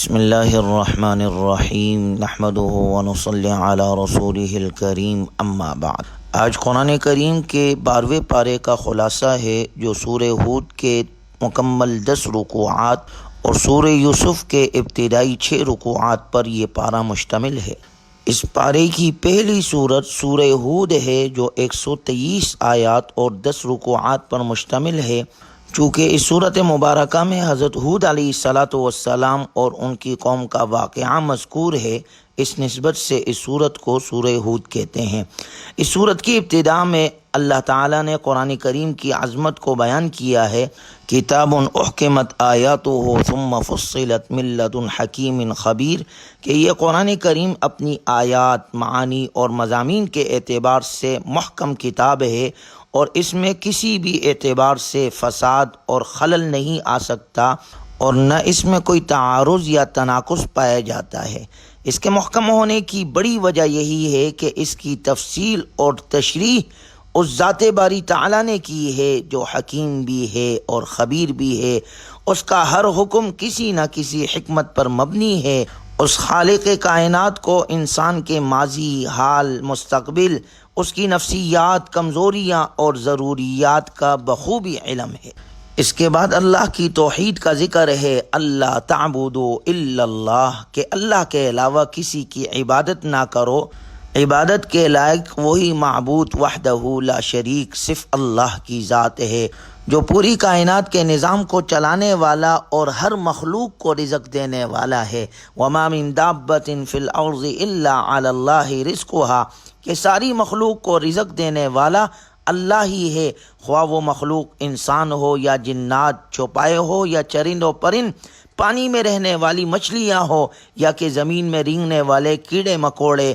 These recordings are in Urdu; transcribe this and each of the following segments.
بسم اللہ الرحمن الرحیم نحمده ونصلی علی رسولہ الکریم اما بعد۔ آج قرآن کریم کے 12ویں پارے کا خلاصہ ہے جو سورہ ہود کے مکمل 10 رکوعات اور سورہ یوسف کے ابتدائی 6 رکوعات پر یہ پارہ مشتمل ہے۔ اس پارے کی پہلی سورت سورہ ہود ہے جو 123 آیات اور 10 رکوعات پر مشتمل ہے۔ چونکہ اس صورت مبارکہ میں حضرت ہود علیہ السلام اور ان کی قوم کا واقعہ مذکور ہے، اس نسبت سے اس صورت کو سورہ ہود کہتے ہیں۔ اس صورت کی ابتدا میں اللہ تعالیٰ نے قرآن کریم کی عظمت کو بیان کیا ہے۔ کتاب احکمت آیاتہ ثم فصلت من لدن حکیم خبیر، کہ یہ قرآن کریم اپنی آیات، معانی اور مضامین کے اعتبار سے محکم کتاب ہے اور اس میں کسی بھی اعتبار سے فساد اور خلل نہیں آ سکتا اور نہ اس میں کوئی تعارض یا تناقض پایا جاتا ہے۔ اس کے محکم ہونے کی بڑی وجہ یہی ہے کہ اس کی تفصیل اور تشریح اس ذات باری تعالیٰ نے کی ہے جو حکیم بھی ہے اور خبیر بھی ہے۔ اس کا ہر حکم کسی نہ کسی حکمت پر مبنی ہے۔ اس خالق کائنات کو انسان کے ماضی، حال، مستقبل، اس کی نفسیات، کمزوریاں اور ضروریات کا بخوبی علم ہے۔ اس کے بعد اللہ کی توحید کا ذکر ہے، اللہ تعبدوا الا اللہ، کہ اللہ کے علاوہ کسی کی عبادت نہ کرو۔ عبادت کے لائق وہی معبود وحدہ لا شریک، صرف اللہ کی ذات ہے جو پوری کائنات کے نظام کو چلانے والا اور ہر مخلوق کو رزق دینے والا ہے۔ وما من دابۃ فی الارض الا علی اللہ رزقها، کہ ساری مخلوق کو رزق دینے والا اللہ ہی ہے، خواہ وہ مخلوق انسان ہو یا جنات، چھپائے ہو یا چرند و پرند، پانی میں رہنے والی مچھلیاں ہو یا کہ زمین میں رینگنے والے کیڑے مکوڑے،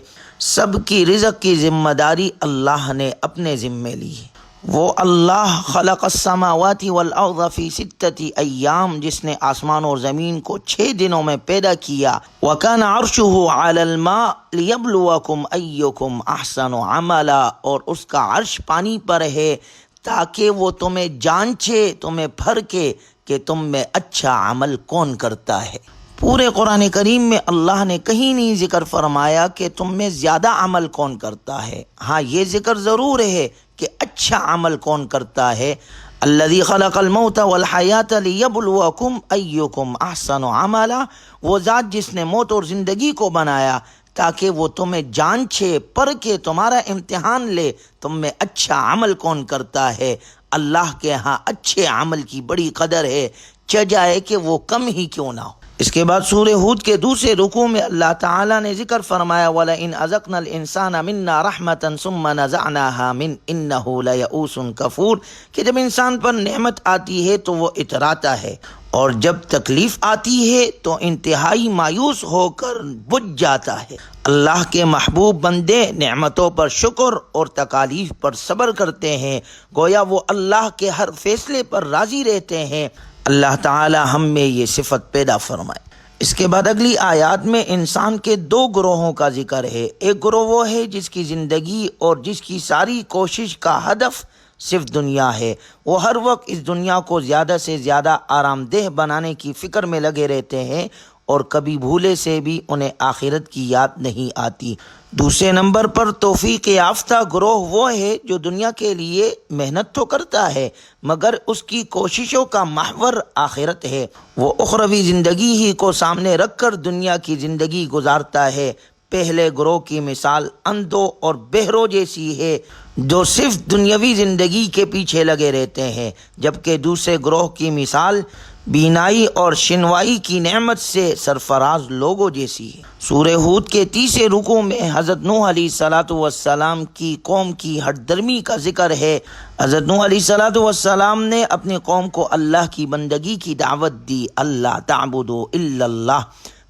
سب کی رزق کی ذمہ داری اللہ نے اپنے ذمے لی ہے۔ وہ اللہ خلق السماوات والارض فی 6 ایام، جس نے آسمان اور زمین کو 6 دنوں میں پیدا کیا۔ وکان عرشہ علی الماء لیبلوکم ایکم احسن عملا، اور اس کا عرش پانی پر ہے تاکہ وہ تمہیں جانچے، تمہیں پھرکے کہ تم میں اچھا عمل کون کرتا ہے۔ پورے قرآن کریم میں اللہ نے کہیں نہیں ذکر فرمایا کہ تم میں زیادہ عمل کون کرتا ہے۔ ہاں، یہ ذکر ضرور ہے کہ اچھا عمل کون کرتا ہے۔ الذی خلق الموت والحیات لیبلوکم ایکم احسن عملا، وہ ذات جس نے موت اور زندگی کو بنایا تاکہ وہ تمہیں جانچے، پرکھے، تمہارا امتحان لے تم میں اچھا عمل کون کرتا ہے۔ اللہ کے ہاں اچھے عمل کی بڑی قدر ہے، چاہے کہ وہ کم ہی کیوں نہ ہو۔ اس کے بعد سورہ ہود کے دوسرے رکوع میں اللہ تعالیٰ نے ذکر فرمایا وَلَئِنْ أَذَقْنَا الْإِنسَانَ مِنَّا رَحْمَةً ثُمَّ نَزَعْنَاهَا مِنْ إِنَّهُ لَيَئُوسٌ كَفُورٌ، کہ جب انسان پر نعمت آتی ہے تو وہ اتراتا ہے اور جب تکلیف آتی ہے تو انتہائی مایوس ہو کر بجھ جاتا ہے۔ اللہ کے محبوب بندے نعمتوں پر شکر اور تکالیف پر صبر کرتے ہیں، گویا وہ اللہ کے ہر فیصلے پر راضی رہتے ہیں۔ اللہ تعالی ہم میں یہ صفت پیدا فرمائے۔ اس کے بعد اگلی آیات میں انسان کے 2 گروہوں کا ذکر ہے۔ ایک گروہ وہ ہے جس کی زندگی اور جس کی ساری کوشش کا ہدف صرف دنیا ہے، وہ ہر وقت اس دنیا کو زیادہ سے زیادہ آرام دہ بنانے کی فکر میں لگے رہتے ہیں اور کبھی بھولے سے بھی انہیں آخرت کی یاد نہیں آتی۔ دوسرے نمبر پر توفیق یافتہ گروہ وہ ہے جو دنیا کے لیے محنت تو کرتا ہے مگر اس کی کوششوں کا محور آخرت ہے۔ وہ اخروی زندگی ہی کو سامنے رکھ کر دنیا کی زندگی گزارتا ہے۔ پہلے گروہ کی مثال اندھوں اور بہروں جیسی ہے جو صرف دنیاوی زندگی کے پیچھے لگے رہتے ہیں، جبکہ دوسرے گروہ کی مثال بینائی اور شنوائی کی نعمت سے سرفراز لوگوں جیسی ہے۔ سورہ ہود کے تیسرے رکوع میں حضرت نوح علیہ السلام کی قوم کی ہٹ درمی کا ذکر ہے۔ حضرت نوح علیہ السلام نے اپنی قوم کو اللہ کی بندگی کی دعوت دی، اللہ تعبدوا الا اللہ،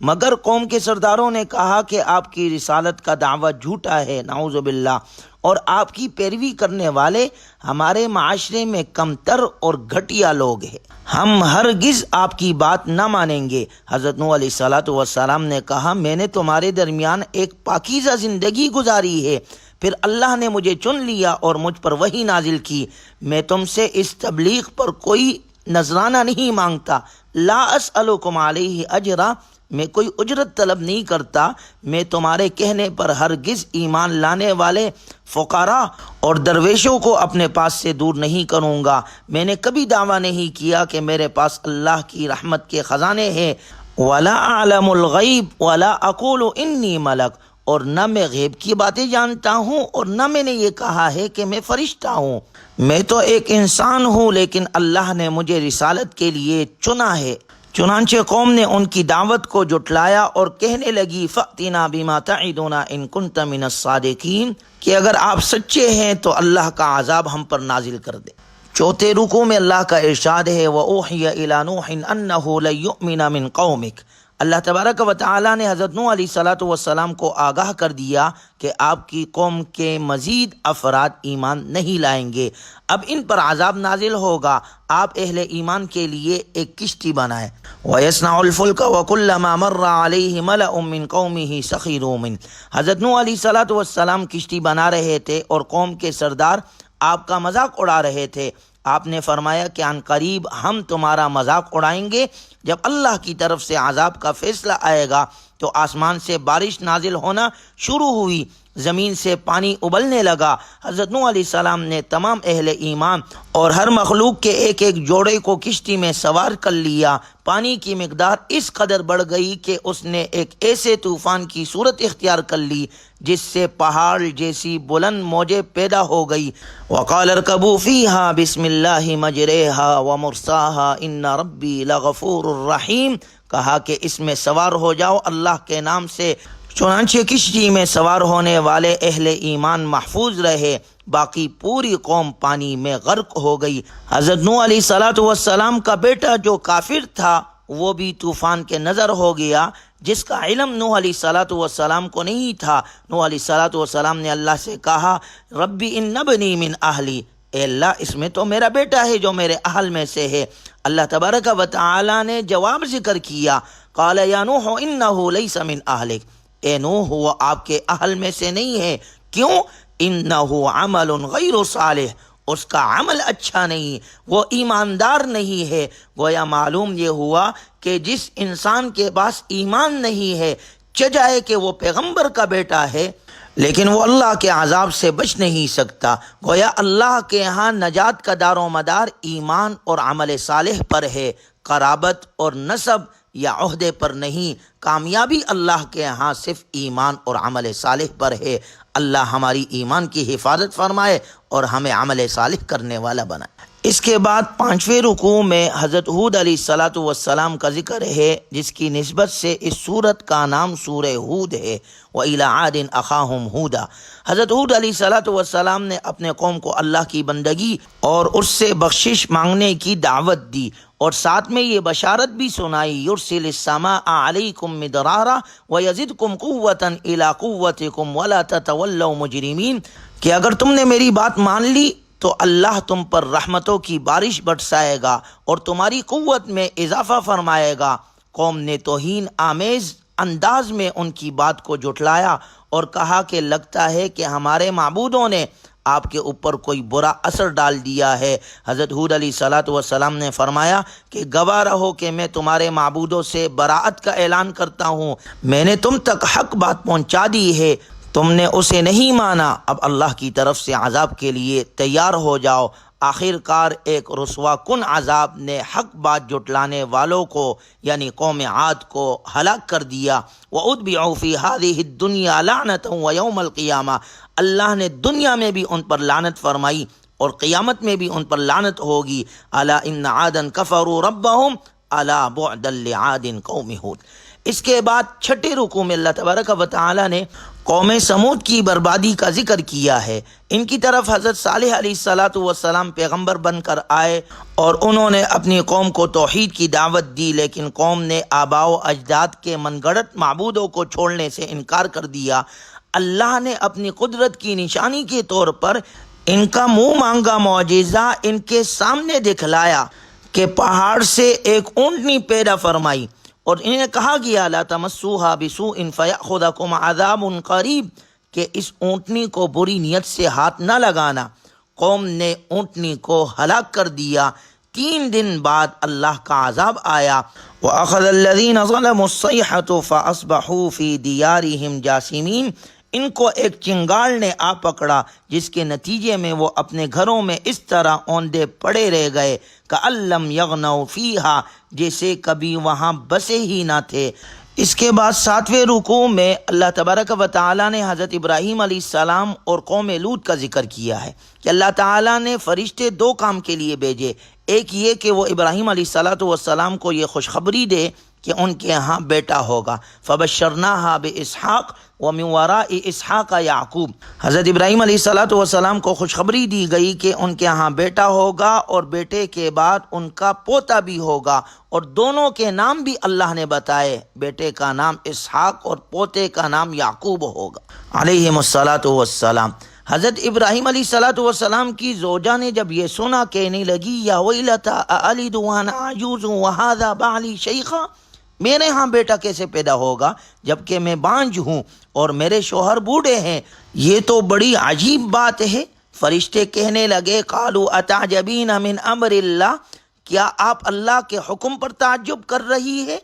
مگر قوم کے سرداروں نے کہا کہ آپ کی رسالت کا دعویٰ جھوٹا ہے، نعوذ باللہ، اور آپ کی پیروی کرنے والے ہمارے معاشرے میں کمتر اور گھٹیا لوگ ہیں، ہم ہرگز آپ کی بات نہ مانیں گے۔ حضرت نوح علیہ السلام نے کہا میں نے تمہارے درمیان ایک پاکیزہ زندگی گزاری ہے، پھر اللہ نے مجھے چن لیا اور مجھ پر وحی نازل کی، میں تم سے اس تبلیغ پر کوئی نذرانہ نہیں مانگتا، لا اسألکم علیہ اجرا، میں کوئی اجرت طلب نہیں کرتا، میں تمہارے کہنے پر ہرگز ایمان لانے والے فقراء اور درویشوں کو اپنے پاس سے دور نہیں کروں گا۔ میں نے کبھی دعویٰ نہیں کیا کہ میرے پاس اللہ کی رحمت کے خزانے ہیں، ولا اعلم الغیب ولا اقول انی ملک، اور نہ میں غیب کی باتیں جانتا ہوں اور نہ میں نے یہ کہا ہے کہ میں فرشتہ ہوں، میں تو ایک انسان ہوں، لیکن اللہ نے مجھے رسالت کے لیے چنا ہے۔ چنانچہ قوم نے ان کی دعوت کو جھٹلایا اور کہنے لگی فَأْتِنَا بِمَا تَعِدُنَا إِن كُنْتَ مِنَ الصَّادِقِينَ، کہ اگر آپ سچے ہیں تو اللہ کا عذاب ہم پر نازل کر دے۔ چوتھے رکوع میں اللہ کا ارشاد ہے وَأُوحِيَ إِلَى نُوحٍ أَنَّهُ لَن يُؤْمِنَ مِن قَوْمِكَ، اللہ تبارک و تعالیٰ نے حضرت نوح علیہ السلام کو آگاہ کر دیا کہ آپ کی قوم کے مزید افراد ایمان نہیں لائیں گے، اب ان پر عذاب نازل ہوگا، آپ اہل ایمان کے لیے ایک کشتی بنائیں۔ وَيَصْنَعُ الْفُلْكَ وَكُلَّمَا مَرَّ عَلَيْهِ مَلَأٌ مِّن قَوْمِهِ سَخِرُوا مِنْهُ، حضرت نوح علیہ السلام کشتی بنا رہے تھے اور قوم کے سردار آپ کا مذاق اڑا رہے تھے۔ آپ نے فرمایا کہ عن قریب ہم تمہارا مذاق اڑائیں گے، جب اللہ کی طرف سے عذاب کا فیصلہ آئے گا تو آسمان سے بارش نازل ہونا شروع ہوئی، زمین سے پانی ابلنے لگا۔ حضرت نوح علیہ السلام نے تمام اہل ایمان اور ہر مخلوق کے ایک ایک جوڑے کو کشتی میں سوار کر لیا۔ پانی کی مقدار اس قدر بڑھ گئی کہ اس نے ایک ایسے طوفان کی صورت اختیار کر لی جس سے پہاڑ جیسی بلند موجیں پیدا ہو گئی۔ وقال اركبوا فيها بسم الله مجريها ومرساها ان ربي لغفور رحیم، کہا کہ اس میں سوار ہو جاؤ اللہ کے نام سے۔ چنانچہ کشتی میں سوار ہونے والے اہل ایمان محفوظ رہے، باقی پوری قوم پانی میں غرق ہو گئی۔ حضرت نوح علیہ السلام کا بیٹا جو کافر تھا وہ بھی طوفان کے نظر ہو گیا، جس کا علم نوح علیہ السلام کو نہیں تھا۔ نوح علیہ السلام نے اللہ سے کہا ربی ان ابنی من اہلی، اے اللہ اس میں تو میرا بیٹا ہے جو میرے اہل میں سے ہے۔ اللہ تبارک و تعالی نے جواب ذکر کیا، قال یا نوح انہ لیس من اہلک، اے نوح وہ آپ کے اہل میں سے نہیں ہے، کیوں؟ انہ عمل غیر صالح، اس کا عمل اچھا نہیں، وہ ایماندار نہیں ہے۔ گویا معلوم یہ ہوا کہ جس انسان کے پاس ایمان نہیں ہے، چاہے کہ وہ پیغمبر کا بیٹا ہے لیکن وہ اللہ کے عذاب سے بچ نہیں سکتا۔ گویا اللہ کے ہاں نجات کا دار و مدار ایمان اور عمل صالح پر ہے، قرابت اور نسب یا عہدے پر نہیں۔ کامیابی اللہ کے ہاں صرف ایمان اور عمل صالح پر ہے۔ اللہ ہماری ایمان کی حفاظت فرمائے اور ہمیں عمل صالح کرنے والا بنائے۔ اس کے بعد 5ویں رکوع میں حضرت ہود علیہ السلام کا ذکر ہے، جس کی نسبت سے اس سورت کا نام سورہ ہود ہے۔ وَإِلَىٰ عَادٍ أَخَاهُمْ هُودًا، حضرت ہود علیہ السلام نے اپنے قوم کو اللہ کی بندگی اور اس سے بخشش مانگنے کی دعوت دی، اور ساتھ میں یہ بشارت بھی سنائی يُرْسِلِ السَّمَاءَ عَلَيْكُمْ مِدْرَارًا وَيَزِدْكُمْ قُوَّةً إِلَىٰ قُوَّتِكُمْ وَلَا تَتَوَلَّوْا مُجْرِمِينَ، کہ اگر تم نے میری بات مان لی تو اللہ تم پر رحمتوں کی بارش برسائے گا اور تمہاری قوت میں اضافہ فرمائے گا۔ قوم نے توہین آمیز انداز میں ان کی بات کو جھٹلایا اور کہا کہ لگتا ہے کہ ہمارے معبودوں نے آپ کے اوپر کوئی برا اثر ڈال دیا ہے۔ حضرت ہود علیہ السلام نے فرمایا کہ گواہ رہو کہ میں تمہارے معبودوں سے براءت کا اعلان کرتا ہوں، میں نے تم تک حق بات پہنچا دی ہے، تم نے اسے نہیں مانا، اب اللہ کی طرف سے عذاب کے لیے تیار ہو جاؤ۔ آخر کار ایک رسوا کن عذاب نے حق بات جھٹلانے والوں کو یعنی قوم عاد کو ہلاک کر دیا۔ وَأُتْبِعُوا فِي هَذِهِ الدُّنْيَا لَعْنَةً وَيَوْمَ الْقِيَامَةِ، اللہ نے دنیا میں بھی ان پر لعنت فرمائی اور قیامت میں بھی ان پر لعنت ہوگی۔ أَلَا إِنَّ عَادًا كَفَرُوا رَبَّهُمْ أَلَا بُعْدًا لِعَادٍ قَوْمِ ہود۔ اس کے بعد 6 رکوع میں اللہ تبارک و تعالی نے قوم سمود کی بربادی کا ذکر کیا ہے۔ ان کی طرف حضرت صالح علیہ السلام پیغمبر بن کر آئے اور انہوں نے اپنی قوم کو توحید کی دعوت دی، لیکن قوم نے آباء و اجداد کے من گھڑت معبودوں کو چھوڑنے سے انکار کر دیا۔ اللہ نے اپنی قدرت کی نشانی کے طور پر ان کا منہ مانگا معجزہ ان کے سامنے دکھلایا کہ پہاڑ سے ایک اونٹنی پیدا فرمائی، اور انہیں کہا گیا لا تمسوها بسوء فیأخذکم عذاب قریب، کہ اس اونٹنی کو بری نیت سے ہاتھ نہ لگانا۔ قوم نے اونٹنی کو ہلاک کر دیا 3 دن بعد اللہ کا عذاب آیا۔ وَأَخَذَ الَّذِينَ ظَلَمُوا الصَّيْحَةُ فَأَصْبَحُوا فِي دِيَارِهِمْ جَاثِمِينَ، ان کو ایک چنگال نے آ پکڑا جس کے نتیجے میں وہ اپنے گھروں میں اس طرح اوندے پڑے رہ گئے کَأَن لَّمْ يَغْنَوْا فِيهَا، جیسے کبھی وہاں بسے ہی نہ تھے۔ اس کے بعد 7ویں رکوع میں اللہ تبارک و تعالیٰ نے حضرت ابراہیم علیہ السلام اور قوم لوط کا ذکر کیا ہے کہ اللہ تعالیٰ نے فرشتے 2 کام کے لیے بھیجے۔ ایک یہ کہ وہ ابراہیم علیہ السلام کو یہ خوشخبری دے کہ ان کے ہاں بیٹا ہوگا، فبشرناها باسحاق ومن وراء اسحاق یعقوب۔ حضرت ابراہیم علیہ السلام کو خوشخبری دی گئی کہ ان کے ہاں بیٹا ہوگا اور بیٹے کے بعد ان کا پوتا بھی ہوگا، اور دونوں کے نام بھی اللہ نے بتائے، بیٹے کا نام اسحاق اور پوتے کا نام یعقوب ہوگا علیہم السلام۔ حضرت ابراہیم علیہ السلام کی زوجہ نے جب یہ سنا کہنے لگی یا ویلتا اَأَلِدُ وَأَنَا عَجُوزٌ وَهَذَا بَعْلِي شَيْخًا، میرے ہاں بیٹا کیسے پیدا ہوگا جبکہ میں بانجھ ہوں اور میرے شوہر بوڑھے ہیں؟ یہ تو بڑی عجیب بات ہے۔ فرشتے کہنے لگے قالوا اتعجبین من امر اللہ، کیا آپ اللہ کے حکم پر تعجب کر رہی ہے؟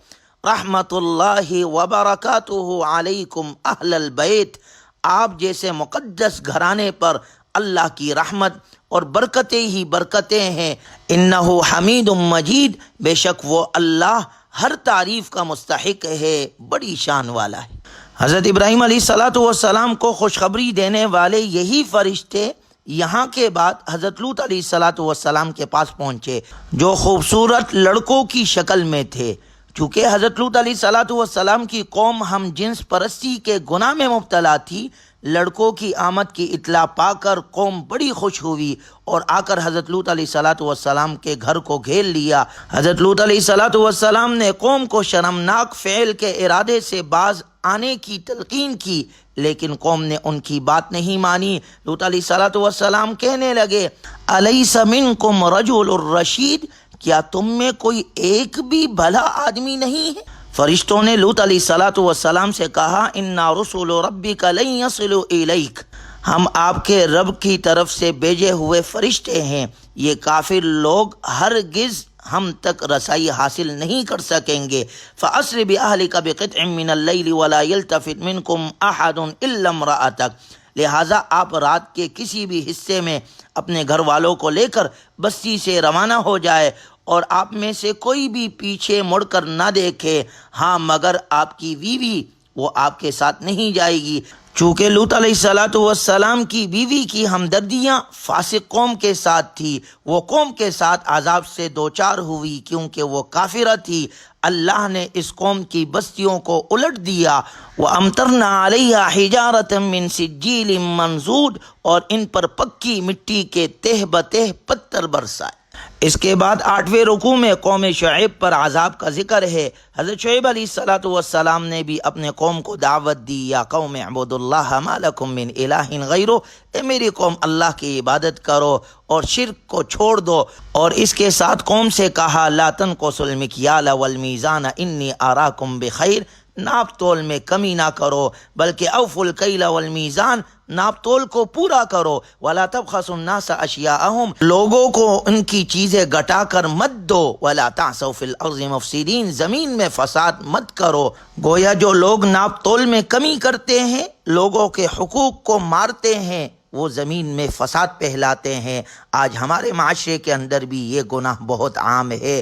رحمت اللہ وبرکاتہ علیکم اہل البیت، آپ جیسے مقدس گھرانے پر اللہ کی رحمت اور برکتیں ہی برکتیں ہیں۔ انہ حمید مجید، بے شک وہ اللہ ہر تعریف کا مستحق ہے، بڑی شان والا ہے۔ حضرت ابراہیم علیہ السلام کو خوشخبری دینے والے یہی فرشتے یہاں کے بعد حضرت لوط علیہ السلام کے پاس پہنچے، جو خوبصورت لڑکوں کی شکل میں تھے۔ چونکہ حضرت لوط علیہ السلام کی قوم ہم جنس پرستی کے گناہ میں مبتلا تھی، لڑکوں کی آمد کی اطلاع پا کر قوم بڑی خوش ہوئی اور آ کر حضرت لوط علیہ السلام کے گھر کو گھیر لیا۔ حضرت لوط علیہ السلام نے قوم کو شرمناک فعل کے ارادے سے باز آنے کی تلقین کی، لیکن قوم نے ان کی بات نہیں مانی۔ لوط علیہ السلام کہنے لگے الیس منکم رجل الرشید، کیا تم میں کوئی ایک بھی بھلا آدمی نہیں ہے؟ فرشتوں نے لوط علیہ السلام سے کہا انا رسول ربک لن یصلوا الیک، ہم آپ کے رب کی طرف سے بھیجے ہوئے فرشتے ہیں، یہ کافر لوگ ہرگز ہم تک رسائی حاصل نہیں کر سکیں گے۔ فَأَسْرِ بِأَهْلِكَ بِقِطْعٍ مِّنَ اللَّيْلِ وَلَا يَلْتَفِتْ مِنْكُمْ أَحَدٌ إِلَّا امْرَأَتَكَ، لہٰذا آپ رات کے کسی بھی حصے میں اپنے گھر والوں کو لے کر بستی سے روانہ ہو جائے اور آپ میں سے کوئی بھی پیچھے مڑ کر نہ دیکھے، ہاں مگر آپ کی بیوی، وہ آپ کے ساتھ نہیں جائے گی۔ چونکہ لوط علیہ السلام کی بیوی کی ہمدردیاں فاسق قوم کے ساتھ تھی، وہ قوم کے ساتھ عذاب سے دوچار ہوئی کیونکہ وہ کافرہ تھی۔ اللہ نے اس قوم کی بستیوں کو الٹ دیا۔ وَأَمْطَرْنَا عَلَيْهَا حِجَارَةً مِّن سِجِّيلٍ مَّنضُودٍ، اور ان پر پکی مٹی کے تہ بتہ پتھر برسائے۔ اس کے بعد 8ویں رکوع میں قوم شعیب پر عذاب کا ذکر ہے۔ حضرت شعیب علیہ السلام نے بھی اپنے قوم کو دعوت دی، یا قوم اعبدوا اللہ ما لکم من الہ غیرہ، اے میری قوم اللہ کی عبادت کرو اور شرک کو چھوڑ دو، اور اس کے ساتھ قوم سے کہا لا تنقصوا المکیال والمیزان انی اراکم بخیر، ناپ تول میں کمی نہ کرو بلکہ اوفوا الکیل والمیزان، ناپ تول کو پورا کرو، ولا تبخسوا الناس اشیاءہم، لوگوں کو ان کی چیزیں گھٹا کر مت دو، ولا تعثوا فی الارض مفسدین، زمین میں فساد مت کرو۔ گویا جو لوگ ناپ تول میں کمی کرتے ہیں، لوگوں کے حقوق کو مارتے ہیں، وہ زمین میں فساد پھیلاتے ہیں۔ آج ہمارے معاشرے کے اندر بھی یہ گناہ بہت عام ہے۔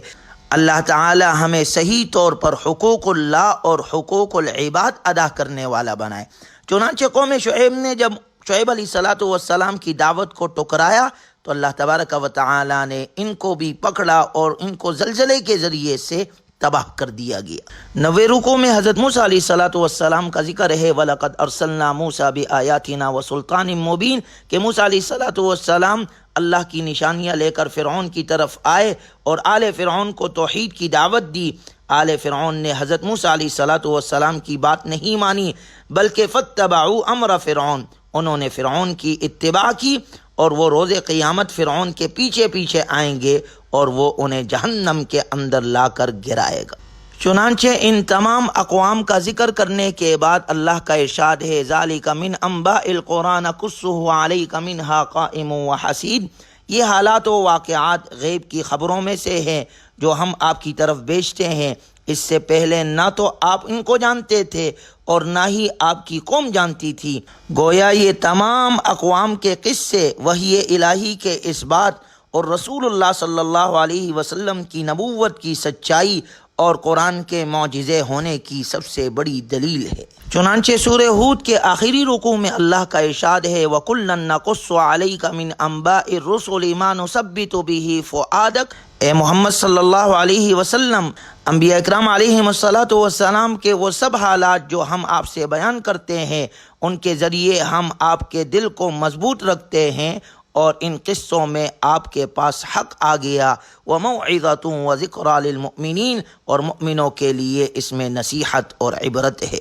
اللہ تعالی ہمیں صحیح طور پر حقوق اللہ اور حقوق العباد ادا کرنے والا بنائے۔ چنانچہ قوم شعیب نے جب شعیب علیہ السلام کی دعوت کو ٹکرایا تو اللہ تبارک و تعالی نے ان کو بھی پکڑا اور ان کو زلزلے کے ذریعے سے تباہ کر دیا گیا۔ 9ویں رکوع میں حضرت موسیٰ علیہ السلام کا ذکر ہے وَلَقَدْ أَرْسَلْنَا مُوسَىٰ بِآيَاتِنَا وَسُلْطَانٍ مُّبِينٍ، کہ موسیٰ علیہ السلام اللہ کی نشانیاں لے کر فرعون کی طرف آئے اور آل فرعون کو توحید کی دعوت دی۔ آل فرعون نے حضرت موسیٰ علیہ السلام کی بات نہیں مانی بلکہ فَاتَّبَعُوا أَمْرَ فرعون، انہوں نے فرعون کی اتباع کی، اور وہ روز قیامت فرعون کے پیچھے پیچھے آئیں گے اور وہ انہیں جہنم کے اندر لا کر گرائے گا۔ چنانچہ ان تمام اقوام کا ذکر کرنے کے بعد اللہ کا ارشاد ہے ذَلِكَ مِنْ أَنْبَاءِ الْقُرْآنِ نَقُصُّهُ عَلَيْكَ مِنْهَا قَائِمٌ وَحَصِيدٌ، یہ حالات و واقعات غیب کی خبروں میں سے ہیں جو ہم آپ کی طرف بھیجتے ہیں۔ اس سے پہلے نہ تو آپ ان کو جانتے تھے اور نہ ہی آپ کی قوم جانتی تھی۔ گویا یہ تمام اقوام کے قصے وحی الہی کے اس بات اور رسول اللہ صلی اللہ علیہ وسلم کی نبوت کی سچائی اور قرآن کے معجزے ہونے کی سب سے بڑی دلیل ہے۔ چنانچہ سورہ ہود کے آخری رکوع میں اللہ کا ارشاد ہے وَكُلًّا نَقُصُّ عَلَيْكَ مِنْ أَنْبَاءِ الرُّسُلِ مَا نُثَبِّتُ بِهِ فُؤَادَكَ۔ اے محمد صلی اللہ علیہ وسلم، انبیاء اکرام علیہم السلام کے وہ سب حالات جو ہم آپ سے بیان کرتے ہیں ان کے ذریعے ہم آپ کے دل کو مضبوط رکھتے ہیں، اور ان قصوں میں آپ کے پاس حق آ گیا۔ وَمَوْعِظَةٌ وَذِكْرَىٰ لِلْمُؤْمِنِينَ، اور مؤمنوں کے لیے اس میں نصیحت اور عبرت ہے۔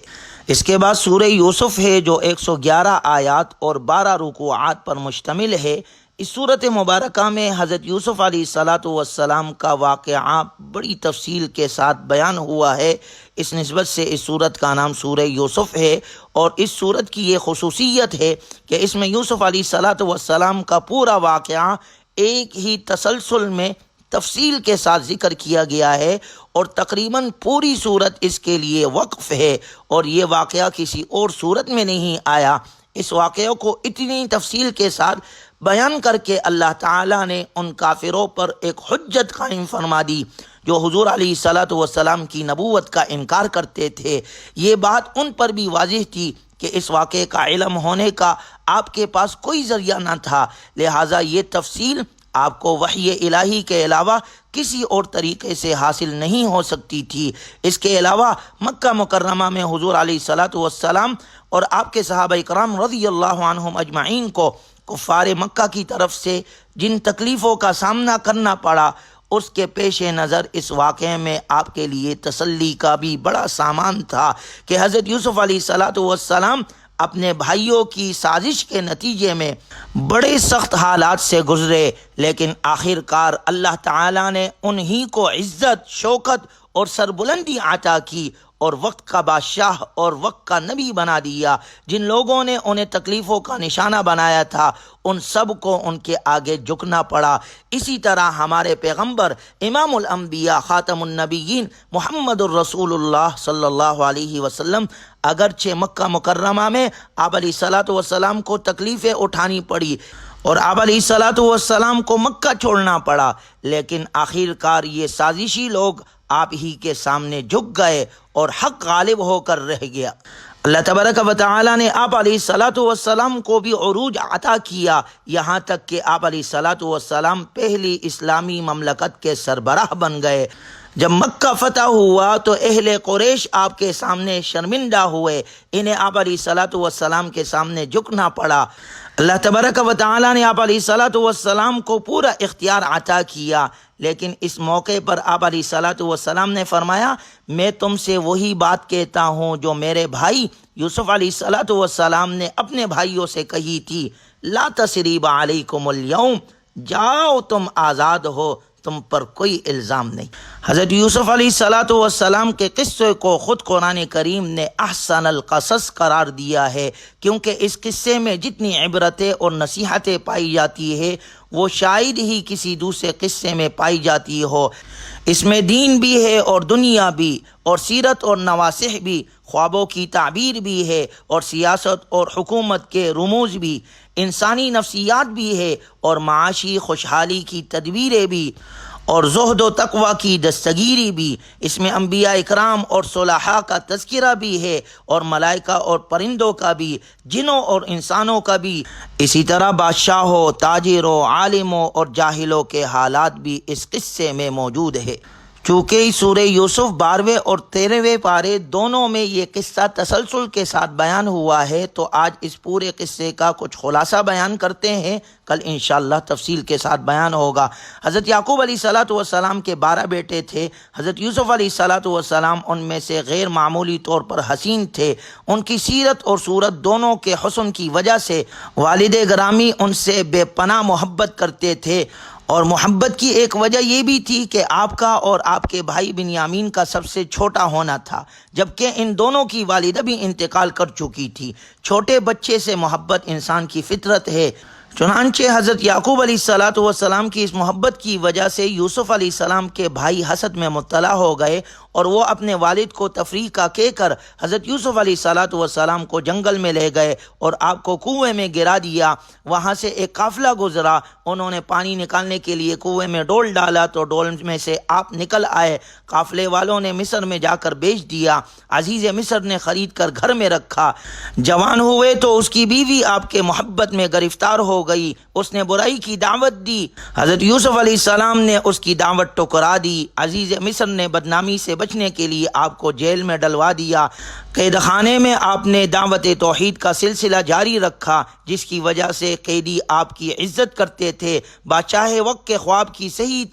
اس کے بعد سورہ یوسف ہے جو 111 آیات اور 12 رکوعات پر مشتمل ہے۔ اس صورت مبارکہ میں حضرت یوسف علیہ السلام کا واقعہ بڑی تفصیل کے ساتھ بیان ہوا ہے۔ اس نسبت سے اس صورت کا نام سورہ یوسف ہے، اور اس صورت کی یہ خصوصیت ہے کہ اس میں یوسف علیہ السلام کا پورا واقعہ ایک ہی تسلسل میں تفصیل کے ساتھ ذکر کیا گیا ہے، اور تقریباً پوری صورت اس کے لیے وقف ہے، اور یہ واقعہ کسی اور صورت میں نہیں آیا۔ اس واقعے کو اتنی تفصیل کے ساتھ بیان کر کے اللہ تعالیٰ نے ان کافروں پر ایک حجت قائم فرما دی جو حضور علیہ السلام کی نبوت کا انکار کرتے تھے۔ یہ بات ان پر بھی واضح تھی کہ اس واقعے کا علم ہونے کا آپ کے پاس کوئی ذریعہ نہ تھا، لہٰذا یہ تفصیل آپ کو وحی الہی کے علاوہ کسی اور طریقے سے حاصل نہیں ہو سکتی تھی۔ اس کے علاوہ مکہ مکرمہ میں حضور علیہ السلام اور آپ کے صحابہ کرام رضی اللہ عنہم اجمعین کو کفار مکہ کی طرف سے جن تکلیفوں کا سامنا کرنا پڑا، اس کے پیش نظر اس واقعے میں آپ کے لیے تسلی کا بھی بڑا سامان تھا کہ حضرت یوسف علیہ السلام اپنے بھائیوں کی سازش کے نتیجے میں بڑے سخت حالات سے گزرے، لیکن آخر کار اللہ تعالیٰ نے انہی کو عزت، شوکت اور سربلندی عطا کی اور وقت کا بادشاہ اور وقت کا نبی بنا دیا۔ جن لوگوں نے انہیں تکلیفوں کا نشانہ بنایا تھا ان سب کو ان کے آگے جھکنا پڑا۔ اسی طرح ہمارے پیغمبر امام الانبیاء خاتم النبیین محمد الرسول اللہ صلی اللہ علیہ وسلم اگرچہ مکہ مکرمہ میں آپ علیہ السلام کو تکلیفیں اٹھانی پڑی اور آپ علیہ السلام کو مکہ چھوڑنا پڑا، لیکن آخر کار یہ سازشی لوگ آپ ہی کے سامنے جھک گئے اور حق غالب ہو کر رہ گیا۔ اللہ تبارک و تعالی نے آپ علیہ السلام کو بھی عروج عطا کیا، یہاں تک کہ آپ علیہ السلام پہلی اسلامی مملکت کے سربراہ بن گئے۔ جب مکہ فتح ہوا تو اہل قریش آپ کے سامنے شرمندہ ہوئے، انہیں آپ علیہ السلام کے سامنے جھکنا پڑا۔ اللہ تبارک و تعالی نے آپ علیہ السلام کو پورا اختیار عطا کیا، لیکن اس موقع پر آپ علیہ السلام نے فرمایا میں تم سے وہی بات کہتا ہوں جو میرے بھائی یوسف علیہ السلام نے اپنے بھائیوں سے کہی تھی، لا تثریب علیکم اليوم، جاؤ تم آزاد ہو، تم پر کوئی الزام نہیں۔ حضرت یوسف علیہ السلام کے قصے کو خود قرآن کریم نے احسن القصص قرار دیا ہے، کیونکہ اس قصے میں جتنی عبرتیں اور نصیحتیں پائی جاتی ہے وہ شاید ہی کسی دوسرے قصے میں پائی جاتی ہو۔ اس میں دین بھی ہے اور دنیا بھی، اور سیرت اور نواسح بھی، خوابوں کی تعبیر بھی ہے، اور سیاست اور حکومت کے رموز بھی، انسانی نفسیات بھی ہے، اور معاشی خوشحالی کی تدبیریں بھی، اور زہد و تقوی کی دستگیری بھی۔ اس میں انبیاء اکرام اور صلحاء کا تذکرہ بھی ہے، اور ملائکہ اور پرندوں کا بھی، جنوں اور انسانوں کا بھی، اسی طرح بادشاہوں، تاجروں، عالموں اور جاہلوں کے حالات بھی اس قصے میں موجود ہے۔ چونکہ سورہ یوسف 12ویں اور 13ویں پارے دونوں میں یہ قصہ تسلسل کے ساتھ بیان ہوا ہے، تو آج اس پورے قصے کا کچھ خلاصہ بیان کرتے ہیں، کل انشاءاللہ تفصیل کے ساتھ بیان ہوگا۔ حضرت یعقوب علیہ السلام کے 12 بیٹے تھے۔ حضرت یوسف علیہ السلام ان میں سے غیر معمولی طور پر حسین تھے۔ ان کی سیرت اور صورت دونوں کے حسن کی وجہ سے والد گرامی ان سے بے پناہ محبت کرتے تھے، اور محبت کی ایک وجہ یہ بھی تھی کہ آپ کا اور آپ کے بھائی بنیامین کا سب سے چھوٹا ہونا تھا، جبکہ ان دونوں کی والدہ بھی انتقال کر چکی تھی۔ چھوٹے بچے سے محبت انسان کی فطرت ہے، چنانچہ حضرت یعقوب علیہ السلام کی اس محبت کی وجہ سے یوسف علیہ السلام کے بھائی حسد میں مبتلا ہو گئے اور وہ اپنے والد کو تفریقہ کہہ کر حضرت یوسف علیہ السلام کو جنگل میں لے گئے اور آپ کو کنویں میں گرا دیا۔ وہاں سے ایک قافلہ گزرا، انہوں نے پانی نکالنے کے لیے کنویں میں ڈول ڈالا تو ڈول میں سے آپ نکل آئے۔ قافلے والوں نے مصر میں جا کر بیچ دیا، عزیز مصر نے خرید کر گھر میں رکھا۔ جوان ہوئے تو اس کی بیوی آپ کے محبت میں گرفتار ہو گئی، اس نے برائی کی دعوت دی، حضرت یوسف علیہ السلام نے اس کی دعوت ٹکرا دی۔ عزیز مصر نے بدنامی سے بچنے کے لیے آپ کو جیل میں ڈلوا دیا۔ قید خانے میں آپ نے دعوت توحید کا سلسلہ جاری رکھا، جس کی وجہ سے قیدی آپ کی عزت کرتے تھے۔ بادشاہ وقت کے خواب کی صحیح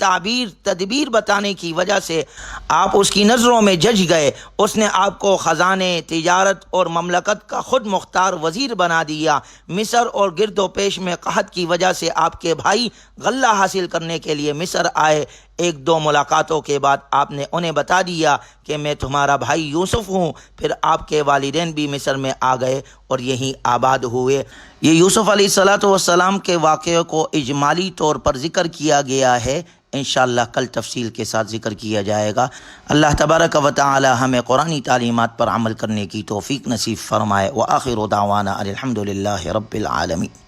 تدبیر بتانے کی وجہ سے آپ اس کی نظروں میں جج گئے۔ اس نے آپ کو خزانے، تجارت اور مملکت کا خود مختار وزیر بنا دیا۔ مصر اور گرد و پیش میں قحط کی وجہ سے آپ کے بھائی غلہ حاصل کرنے کے لیے مصر آئے۔ ایک دو ملاقاتوں کے بعد آپ نے انہیں بتا دیا کہ میں تمہارا بھائی یوسف ہوں۔ پھر آپ کے والدین بھی مصر میں آ گئے اور یہیں آباد ہوئے۔ یہ یوسف علیہ السلام کے واقعے کو اجمالی طور پر ذکر کیا گیا ہے، انشاءاللہ کل تفصیل کے ساتھ ذکر کیا جائے گا۔ اللہ تبارک و تعالی ہمیں قرآنی تعلیمات پر عمل کرنے کی توفیق نصیب فرمائے۔ وآخر دعوانا الحمدللہ رب العالمین۔